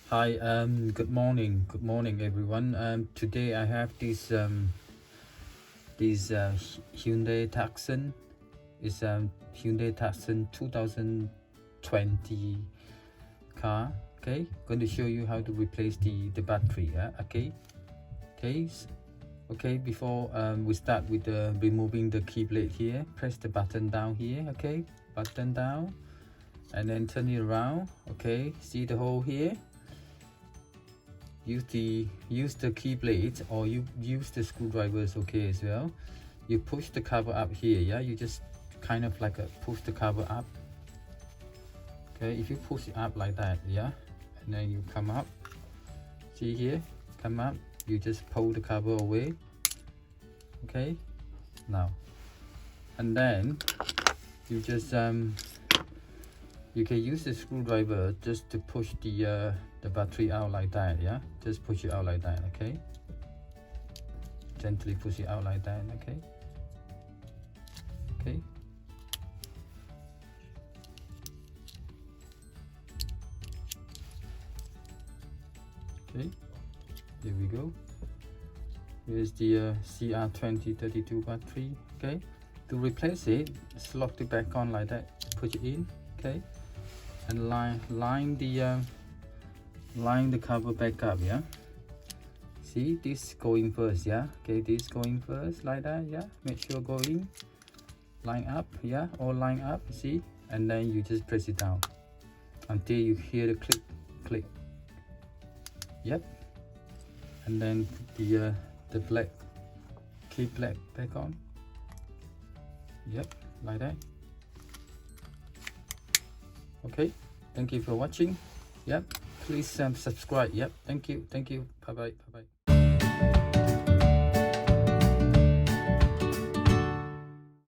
Hi, good morning everyone. Today I have this Hyundai Tucson. It's Hyundai Tucson 2020 car. Okay, going to show you how to replace the battery. Okay, before we start with removing the key blade here, press the button down here. Okay, button down, and then turn it around. Okay, see the hole here? Use the key blade, or you use the screwdrivers, okay, as well. You push the cover up here. You just kind of like push the cover up. Okay, if you push it up like that, and then you come up, see here, come up, you just pull the cover away. Okay, now, and then you just you can use the screwdriver just to push the battery out like that. Just push it out like that. Okay, gently push it out like that. Okay, here we go. Here's the CR2032 battery. Okay, to replace it, slot it back on like that, push it in. Okay, and line the cover back up. See, this going first. Okay, this going first like that. Make sure going line up. All line up. See, and then you just press it down until you hear the click. And then the black key black back on. Like that. Okay, thank you for watching. Please subscribe. Thank you. Bye bye.